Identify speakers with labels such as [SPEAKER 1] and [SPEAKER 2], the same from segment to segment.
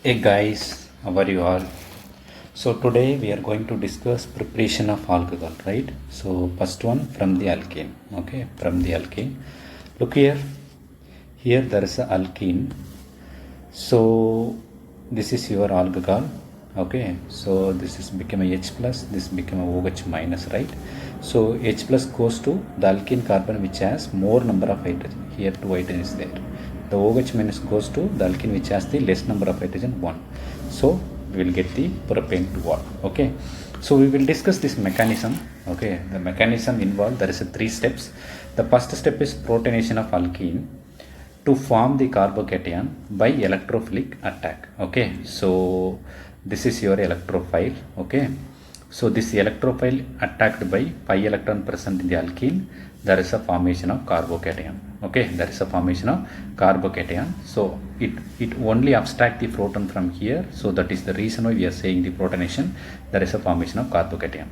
[SPEAKER 1] Hey guys, how are you all? So today we are going to discuss preparation of alcohol, right? So first one from the alkene, okay? From the alkene. Look here. Here there is a alkene. So this is your alcohol, okay? So this is become a H plus, this become a OH minus, right? So H plus goes to the alkene carbon which has more number of hydrogen. Here two hydrogen is there. The OH minus goes to the alkene which has the less number of hydrogen, 1. So we will get the propane to what, okay? So we will discuss this mechanism, okay? The mechanism involved, there is a 3 steps. The first step is protonation of alkene to form the carbocation by electrophilic attack, okay? So this is your electrophile, okay? So this electrophile attacked by pi electron present in the alkene, there is a formation of carbocation, okay? There is a formation of carbocation. So it only abstract the proton from here, so that is the reason why we are saying the protonation. There is a formation of carbocation.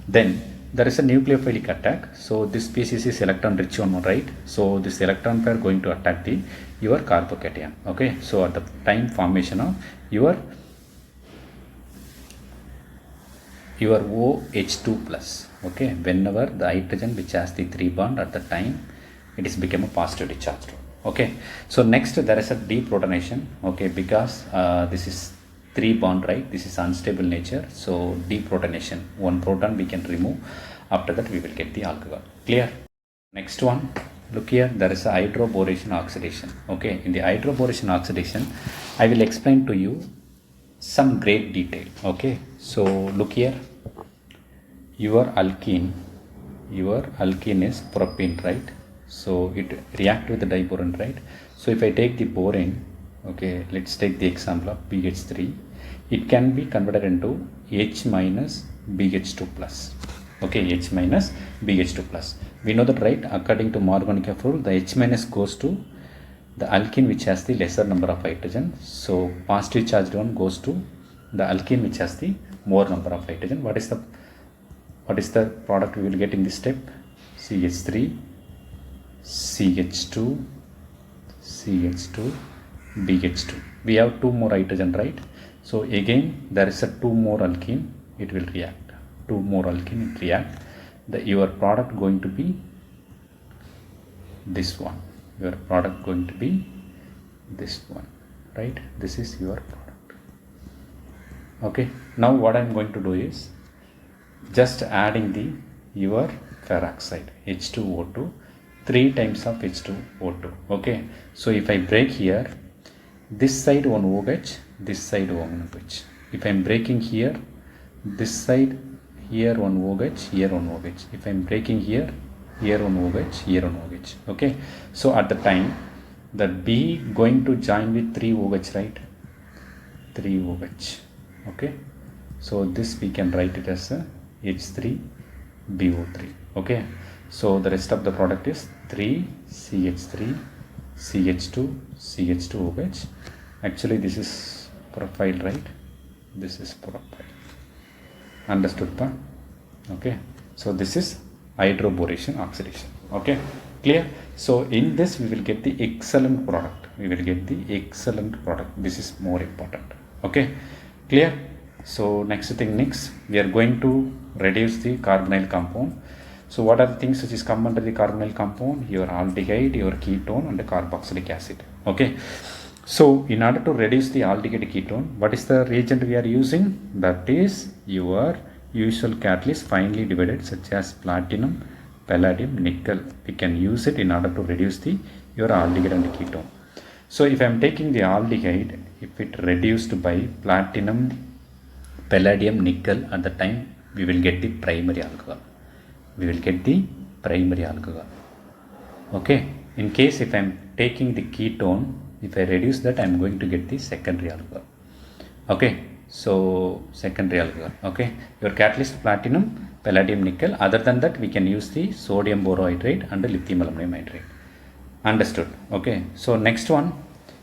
[SPEAKER 1] Then there is a nucleophilic attack. So this species is electron rich one, right? So this electron pair going to attack the your carbocation, okay? So at the time formation of your OH2 plus, okay? Whenever the hydrogen which has the 3 bond at the time, it is become a positively charged, okay? So next there is a deprotonation, okay? Because this is 3 bond, right? This is unstable nature, so deprotonation, 1 proton we can remove. After that we will get the alcohol. Clear? Next one, look here, there is a hydroboration oxidation, okay? In the hydroboration oxidation I will explain to you some great detail, okay? So look here, your alkene is propene, right? So it react with the diboron, right? So if I take the borane, okay, let's take the example of BH3, it can be converted into H minus BH2 plus, okay? H minus BH2 plus, we know that, right? According to Markovnikov rule, the H minus goes to the alkene which has the lesser number of hydrogen. So positive charged one goes to the alkene which has the more number of hydrogen. What is the product we will get in this step? CH3, CH2, CH2, BH2. We have 2 more hydrogen, right? So again there is a 2 more alkene, it will react. 2 more alkene, it react. Your product going to be this one. Your product going to be this one, right? This is your product, okay? Now what I am going to do is just adding the your peroxide H2O2, 3 times of H2O2, okay? So if I break here, this side one OH, this side one OH. If I am breaking here, this side, here one OH, here one OH. If I am breaking here, here one OH, here one OH, okay? So at the time that B going to join with 3 OH, right? 3 OH, okay? So this we can write it as a H3BO3, okay? So the rest of the product is 3CH3, CH2, CH2OH. Actually this is profile, right? This is profile. Understood, pa? Okay? So this is hydroboration oxidation, okay? Clear? So in this we will get the excellent product. We will get the excellent product. This is more important, okay? Clear? So next, we are going to reduce the carbonyl compound. So what are the things which is come under the carbonyl compound? Your aldehyde, your ketone and the carboxylic acid, okay? So in order to reduce the aldehyde ketone, what is the reagent we are using? That is your usual catalyst finely divided, such as platinum, palladium, nickel. We can use it in order to reduce your aldehyde and ketone. So if I am taking the aldehyde, if it reduced by platinum, palladium, nickel, at the time we will get the primary alcohol. We will get the primary alcohol, okay? In case if I am taking the ketone, if I reduce that, I am going to get the secondary alcohol, okay? So secondary alcohol, okay? Your catalyst platinum, palladium, nickel. Other than that, we can use the sodium borohydride and the lithium aluminum hydride. Understood, okay? So next one,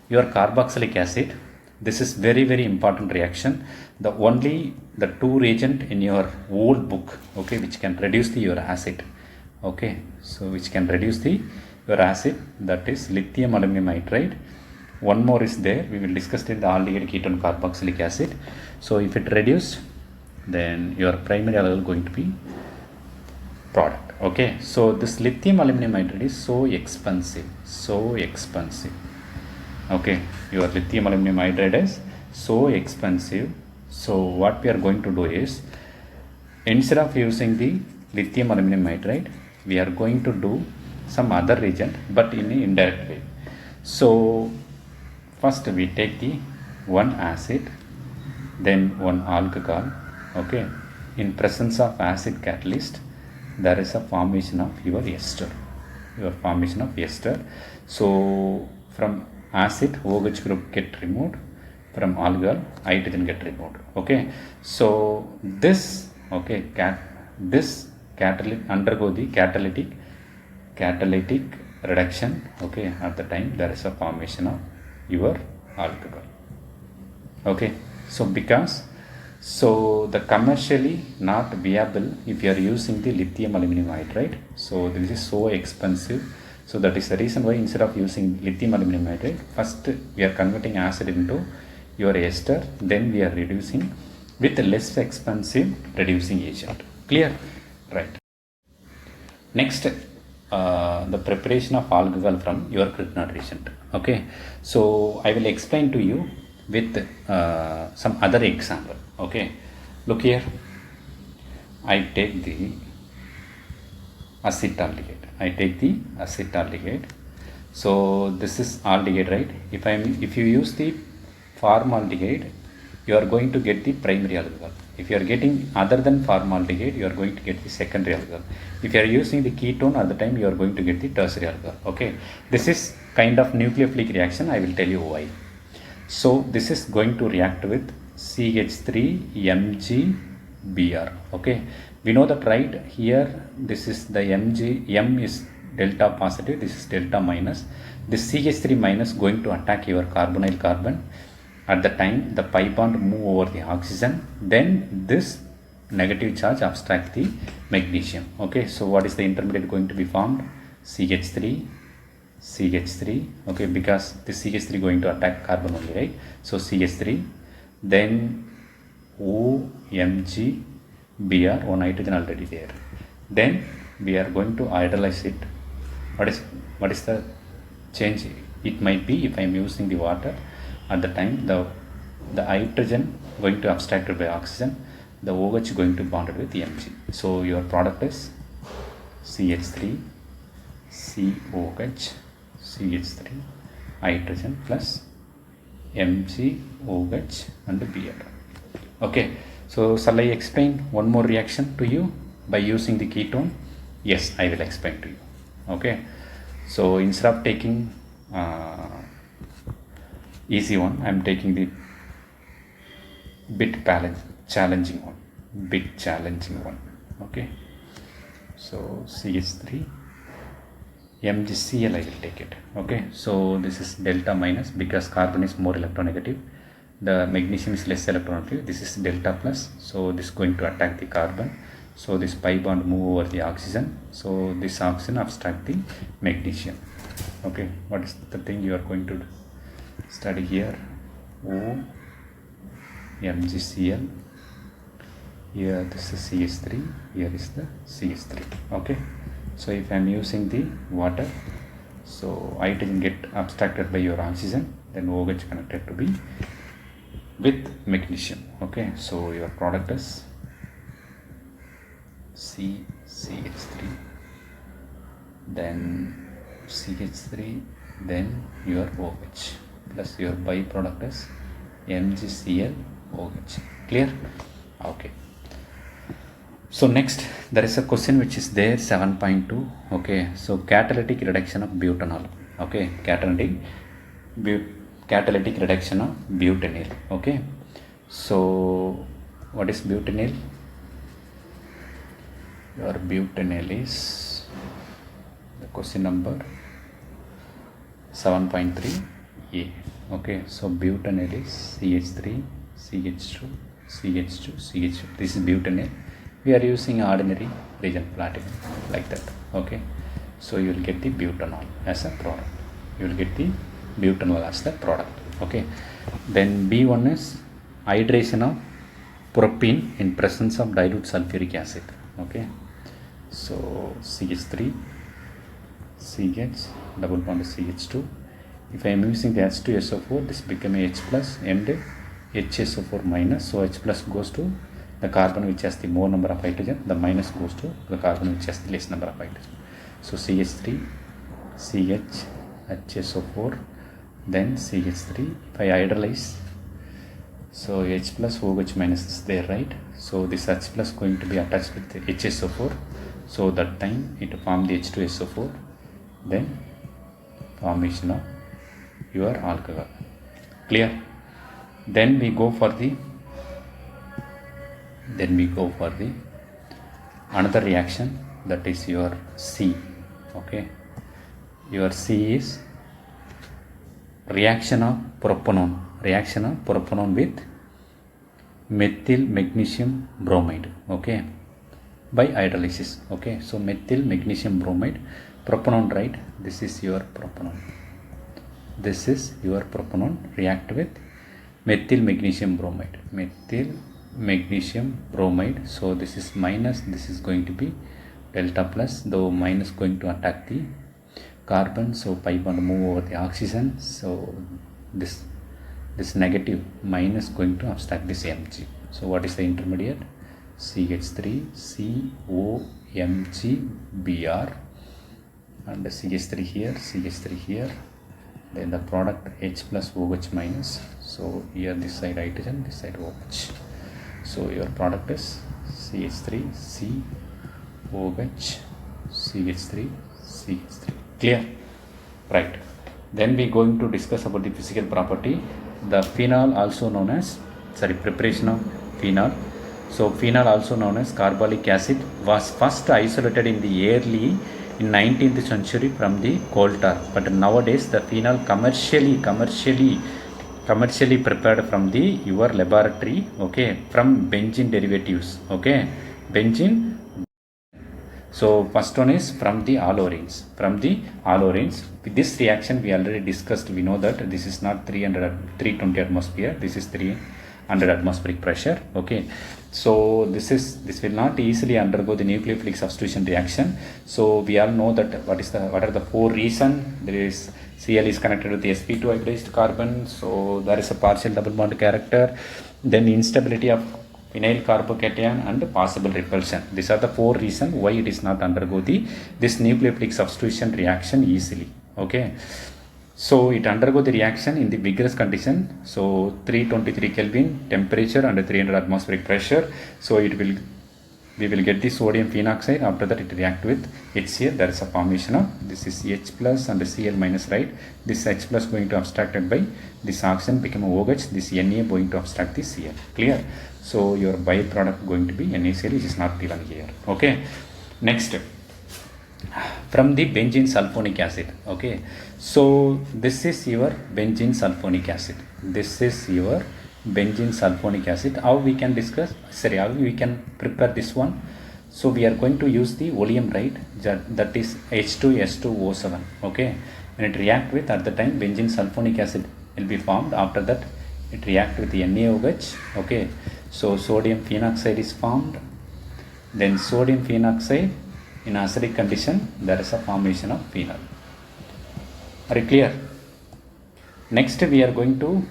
[SPEAKER 1] your carboxylic acid. This is very, very important reaction. The 2 reagent in your whole book, okay, which can reduce your acid, okay? So which can reduce your acid, that is lithium aluminum hydride one more is there, we will discuss in the aldehyde ketone carboxylic acid. So if it reduced, then your primary alcohol going to be product. Okay, so this lithium aluminum hydride is so expensive. Okay, your lithium aluminum hydride is so expensive. So what we are going to do is, instead of using the lithium aluminum hydride, we are going to do some other reagent, but in an indirect way. So first we take the one acid, then one alcohol. Okay, in presence of acid catalyst, there is a formation of your ester. So from acid, OH group get removed, from alcohol hydrogen get removed. Okay, so this, okay, this catalytic undergo the catalytic reduction. Okay, at the time there is a formation of your alcohol. Okay, so because the commercially not viable if you are using the lithium aluminum hydride. So this is so expensive. So that is the reason why instead of using lithium aluminum hydride, first we are converting acid into your ester, then we are reducing with less expensive reducing agent. Clear? Right. Next, the preparation of alcohol from your Grignard reagent. Okay, so I will explain to you with some other example. Okay, look here, I take the acetaldehyde. So this is aldehyde, right? If you use the formaldehyde, you are going to get the primary alcohol. If you are getting other than formaldehyde, you are going to get the secondary alcohol. If you are using the ketone, at the time you are going to get the tertiary alcohol. Okay, this is kind of nucleophilic reaction. I will tell you why. So this is going to react with CH3MgBr. Okay, we know that, right? Here this is the M is delta positive, this is delta minus. This CH3 minus going to attack your carbonyl carbon. At the time the pi bond move over the oxygen, then this negative charge abstract the magnesium. Okay, so what is the intermediate going to be formed? CH3. Okay, because this CH3 going to attack carbon only, right? So CH3, then OMgBr, one nitrogen already there. Then we are going to hydrolyze it. What is the change? It might be, if I am using the water, at the time the hydrogen going to abstracted by oxygen, the OH going to bonded with Mg. So your product is CH3 COH CH3 hydrogen plus MgOH and Br. Okay, so shall I explain one more reaction to you by using the ketone? Yes, I will explain to you. Okay, so instead of taking easy one, I am taking the bit challenging one. Okay, so CH3 MgCl, I will take it. Okay, so this is delta minus because carbon is more electronegative, the magnesium is less electronegative. This is delta plus, so this is going to attack the carbon. So this pi bond move over the oxygen, so this oxygen abstract the magnesium. Okay, what is the thing you are going to study here? OMgCl, here this is CH3, here is the CH3. Okay, so if I am using the water, so hydrogen get abstracted by your oxygen, then OH connected to be with magnesium. Okay, so your product is CH3, then CH3, then your OH plus your byproduct is MgCl OH. Clear? Okay. So next there is a question which is there, 7.2. Okay, so catalytic reduction of butanol. Okay, catalytic reduction of butanol. Okay, so what is butanol? Your butanol is the question number 7.3a. Okay, so butanol is CH3 CH2 CH2 CH2. This is butanol. We are using ordinary reagent platinum like that. Okay, so you will get the butanol as a product. You will get the butanol as the product. Okay, then B1 is hydration of propene in presence of dilute sulfuric acid. Okay, so CH3 CH double bond to CH2. If I am using the H2SO4, this become H plus and HSO4 minus. So H plus goes to the carbon which has the more number of hydrogen, the minus goes to the carbon which has the less number of hydrogen. So CH3 CH HSO4 then CH3. If I hydrolyze, so H plus OH minus is there, right? So this H plus going to be attached with the HSO4. So that time it form the H2SO4, then formation of your alcohol. Clear? Then we go for the another reaction, that is your C. Okay, your C is reaction of propanone with methyl magnesium bromide. Okay, by hydrolysis. Okay, so methyl magnesium bromide, propanone, right? This is your propanone. React with methyl magnesium bromide. So this is minus, this is going to be delta plus, though minus going to attack the carbon, so pi bond move over the oxygen. So this negative minus going to obstruct this Mg. So what is the intermediate? CH3 COMg Br and CH3 here, then the product H plus OH minus. So here this side hydrogen, this side OH. So your product is CH3 COH CH3. Clear? Right. Then we going to discuss about the physical property. The phenol, also known as preparation of phenol. So phenol, also known as carbolic acid, was first isolated in 19th century from the coal tar. But nowadays the phenol commercially prepared from your laboratory. Okay, from benzene derivatives. Okay, benzene. So first one is from the olorenes. With this reaction we already discussed. We know that this is not 320 atmosphere. This is 300 atmospheric pressure. Okay, so this will not easily undergo the nucleophilic substitution reaction. So we all know that what are the four reasons. There is Cl is connected with the sp2 hybridized carbon. So there is a partial double bond character. Then instability of phenyl carbocation and possible repulsion. These are the four reasons why it is not undergo this nucleophilic substitution reaction easily. Okay, so it undergo the reaction in the vigorous condition. So 323 Kelvin temperature and 300 atmospheric pressure. So we will get the sodium phenoxide. After that it react with HCl. There is a formation of, this is H plus and Cl minus, right? This H plus going to abstracted by this oxygen become OH. This Na going to abstract the Cl. Clear? So your byproduct going to be NaCl, which is not given here. Okay, next, from the benzene sulfonic acid. Okay, so this is your benzene sulfonic acid. How we can how we can prepare this one? So we are going to use the oleum, right? That is H2S2O7. Okay, when it react with, at the time benzene sulfonic acid will be formed. After that it react with the NaOH. Okay, so sodium phenoxide is formed. Then sodium phenoxide in acidic condition, there is a formation of phenol. Are you clear? Next we are going to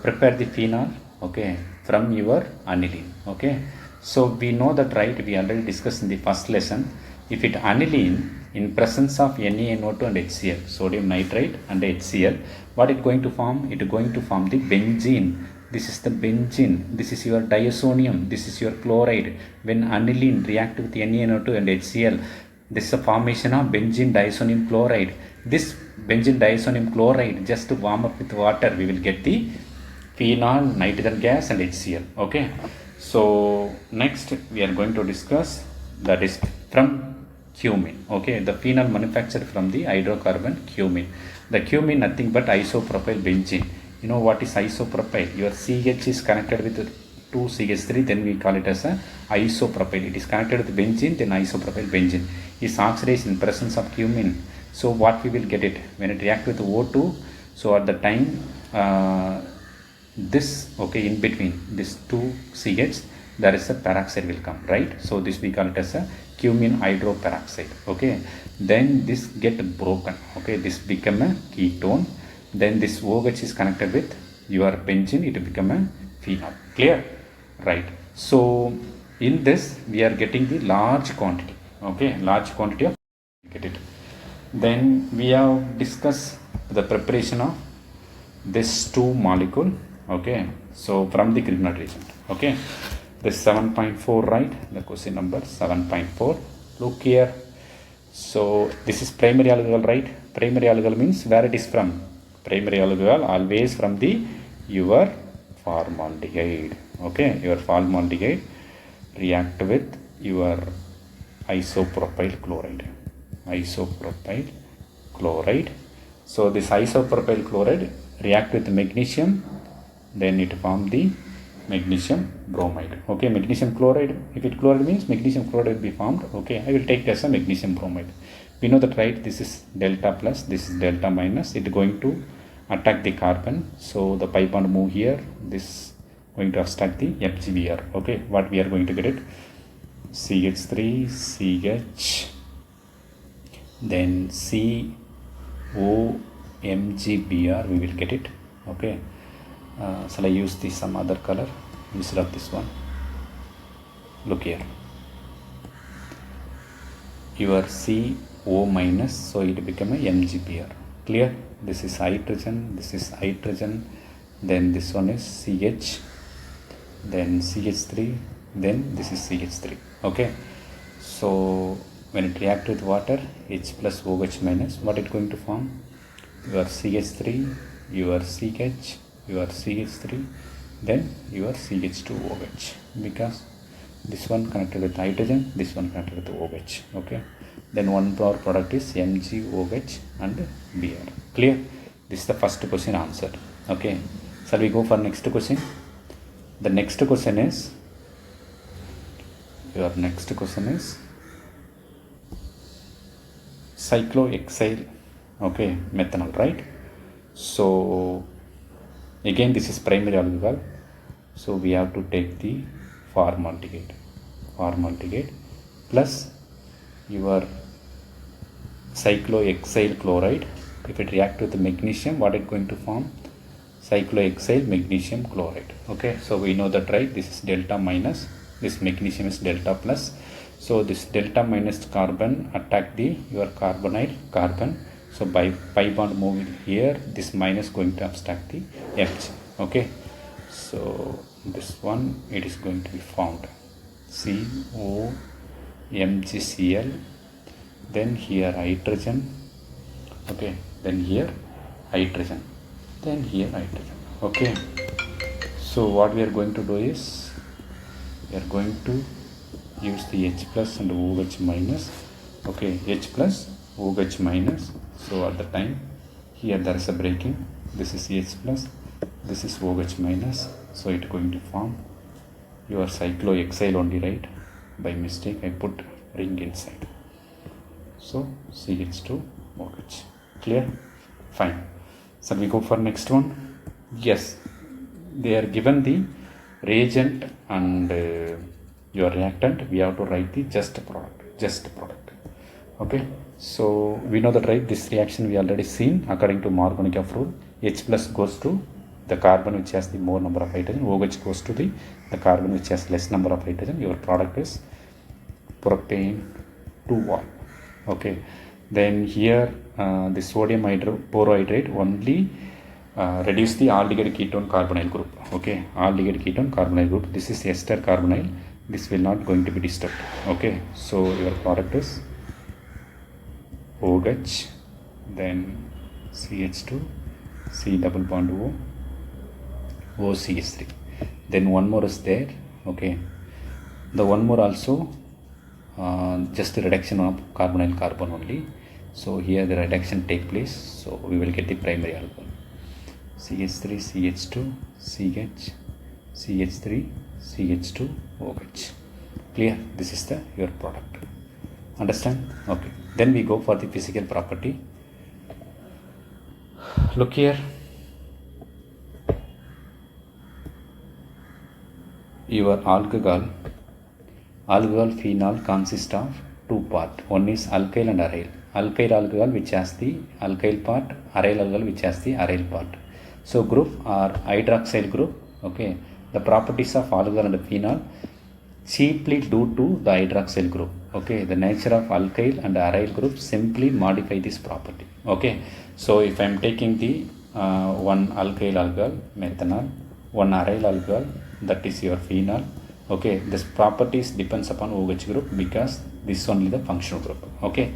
[SPEAKER 1] prepare the phenol. Okay, from your aniline. Okay, so we know that, right? We already discussed in the first lesson. If it aniline in presence of NaNO2 and HCl, sodium nitrite and HCl, what it going to form? It is going to form the benzene. This is the benzene. This is your diazonium. This is your chloride. When aniline react with NaNO2 and HCl, this is a formation of benzene diazonium chloride. This benzene diazonium chloride, just to warm up with water, we will get the phenol, nitrogen gas and HCl. Okay, so next we are going to discuss, that is from cumene. Okay, the phenol manufactured from the hydrocarbon cumene. The cumene nothing but isopropyl benzene. You know what is isopropyl? Your CH is connected with 2CH3, then we call it as a isopropyl. It is connected with benzene, then isopropyl benzene is oxidized in presence of cumene. So what we will get it when it react with O2, so at the time this, okay, in between these two CH there is a peroxide will come, right? So this we call it as a cumene hydroperoxide, okay. Then this get broken, okay, this become a ketone. Then this OH is connected with your benzene, it become a phenol. Clear? Right. So in this we are getting the large quantity, okay, large quantity of, get it. Then we have discussed the preparation of this two molecule, okay. So from the Grignard reagent, okay, this 7.4, right? The question number 7.4. Look here. So this is primary alcohol, right? Primary alcohol means where it is from? Primary alcohol always from the your formaldehyde, okay. Your formaldehyde react with your isopropyl chloride. Isopropyl chloride. So this isopropyl chloride react with magnesium, then it form the magnesium bromide, okay. Magnesium chloride, if it chloride means magnesium chloride will be formed, okay. I will take as a magnesium bromide. We know that, right? This is delta plus, this is delta minus. It is going to attack the carbon, so the pi bond move here, this going to obstruct the FGBr, okay. What we are going to get it, CH3 CH, then COMGBr, we will get it, okay. Shall I use this some other color instead of this one? Look here, your CO minus, so it become a MgBr. Clear? This is hydrogen, this is hydrogen, then this one is CH, then CH3, then this is CH3, okay. So when it react with water, H plus OH minus, what it going to form? Your CH3, your CH, your CH3, then your CH2OH, because this one connected with hydrogen, this one connected with OH, okay. Then one more product is MgOH and Br. Clear? This is the first question answered, okay. Shall we go for next question? The next question is, your next question is cyclohexyl, okay, methanol, right? So again this is primary alcohol, so we have to take the formaldehyde plus your cyclohexyl chloride. If it react with the magnesium, what it going to form? Cyclohexyl magnesium chloride, okay. So we know that, right? This is delta minus, this magnesium is delta plus, so this delta minus carbon attack the your carbonyl carbon, so by pi bond moving here, this minus going to obstruct the H, okay. So this one, it is going to be formed COMgCl, then here hydrogen, okay, then here hydrogen, then here hydrogen, okay. So what we are going to do is, we are going to use the H plus and OH minus, okay, H plus OH minus. So at the time here there is a breaking, this is H plus, this is OH minus, so it is going to form your cyclohexyl only, right? By mistake I put ring inside, so CH2OH. Clear? Fine. Shall we go for next one? Yes, they are given the reagent and your reactant. We have to write the just product, okay. So we know that, right? This reaction we already seen according to Markovnikov rule. H plus goes to the carbon which has the more number of hydrogen, OH goes to the carbon which has less number of hydrogen. Your product is propane 2-1, okay. Then here the sodium borohydrate only reduce the aldehyde ketone carbonyl group, okay. Aldehyde ketone carbonyl group, this is ester carbonyl, this will not going to be disturbed, okay. So your product is OH, then CH2, C double bond O, OCH3, then one more is there, okay. The one more also just a reduction of carbonyl carbon only, so here the reduction take place, so we will get the primary alcohol, CH3 CH2 CH CH3 CH2 OH. Clear? This is the your product. Understand? Okay. Then we go for the physical property. Look here. Your alcohol phenol consists of two parts. One is alkyl and aryl. Alkyl alcohol which has the alkyl part, aryl alcohol which has the aryl part. So group are hydroxyl group. Okay, the properties of alcohol and phenol cheaply due to the hydroxyl group. Okay, the nature of alkyl and aryl group simply modify this property. Okay, so if I am taking the one alkyl alcohol, methanol, one aryl alcohol, that is your phenol. Okay, this properties depends upon OH group because this is only the functional group. Okay,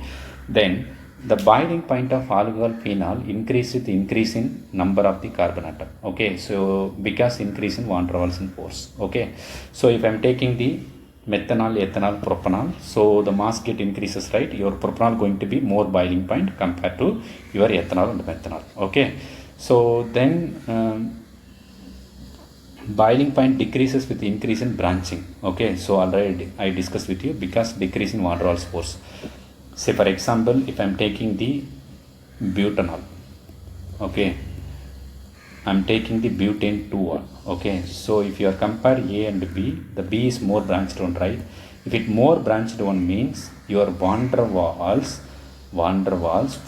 [SPEAKER 1] then the boiling point of alcohol phenol increase with increase in number of the carbon atom. Okay, so because increase in van der Waals force. Okay, so if I am taking the methanol, ethanol, propanol, so the mass get increases, right? Your propanol going to be more boiling point compared to your ethanol and methanol. Okay, so then boiling point decreases with increase in branching. Okay, so already I discussed with you because decrease in van der Waals force. Say for example, if I am taking the butanol, okay, I am taking the butane 2. Okay, so if you are compare A and B, the B is more branched one, right? If it more branched one means your van der Waals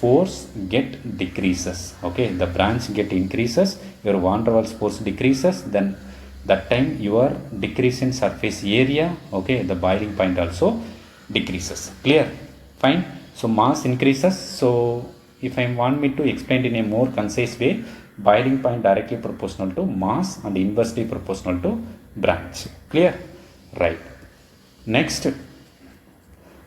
[SPEAKER 1] force get decreases. Okay, the branch get increases, your van der Waals force decreases, then that time your decrease in surface area, okay, the boiling point also decreases. Clear? Fine. So mass increases. So if I want me to explain in a more concise way, boiling point directly proportional to mass and inversely proportional to branch. Clear? Right. Next,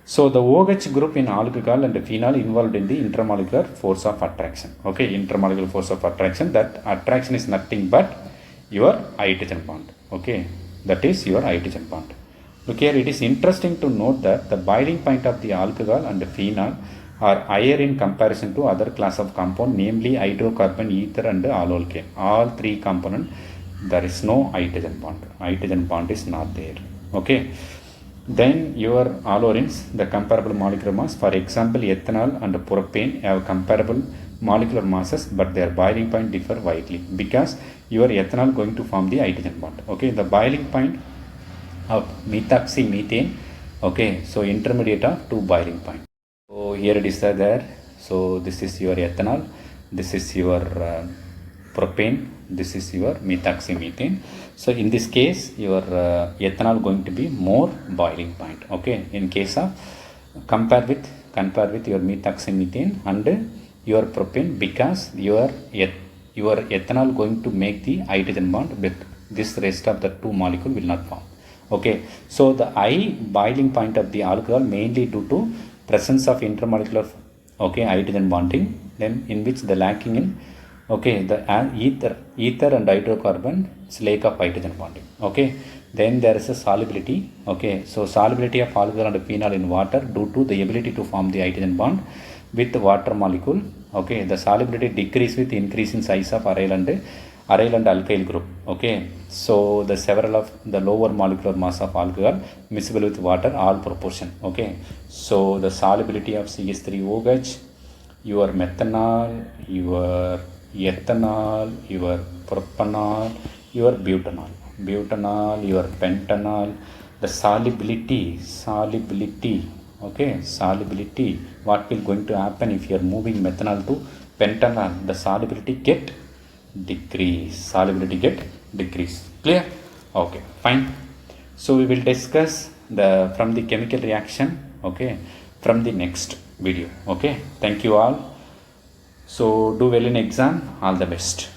[SPEAKER 1] so the OH group in alcohol and phenol involved in the intermolecular force of attraction. Okay, intermolecular force of attraction. That attraction is nothing but your hydrogen bond. Okay, that is your hydrogen bond. Look here, it is interesting to note that the boiling point of the alcohol and the phenol are higher in comparison to other class of compound, namely hydrocarbon, ether and alkane. All three components, there is no hydrogen bond. Hydrogen bond is not there. Okay. Then your olorins, the comparable molecular mass, for example, ethanol and propane have comparable molecular masses, but their boiling point differ widely because your ethanol going to form the hydrogen bond. Okay, the boiling point of methoxymethane. Okay, so intermediate of two boiling point. So here it is there. So this is your ethanol, this is your propane, this is your methoxymethane. So in this case, your ethanol going to be more boiling point. Okay, in case of compare with your methoxymethane and your propane, because your ethanol going to make the hydrogen bond, but this rest of the two molecule will not form. Okay, so the high boiling point of the alcohol mainly due to presence of intermolecular, okay, hydrogen bonding, then in which the lacking in, okay, the ether and hydrocarbon is lack of hydrogen bonding. Okay, then there is a solubility. Okay, so solubility of alcohol and phenol in water due to the ability to form the hydrogen bond with the water molecule. Okay, the solubility decrease with increase in size of aryl and alkyl group. Okay, so the several of the lower molecular mass of alcohol miscible with water, all proportion. Okay, so the solubility of CH3OH, your methanol, your ethanol, your propanol, your butanol, your pentanol, the solubility, okay, solubility, what will going to happen if you are moving methanol to pentanol, the solubility get decrease. Clear? Okay, fine. So we will discuss from the chemical reaction, okay, from the next video. Okay, thank you all. So do well in exam. All the best.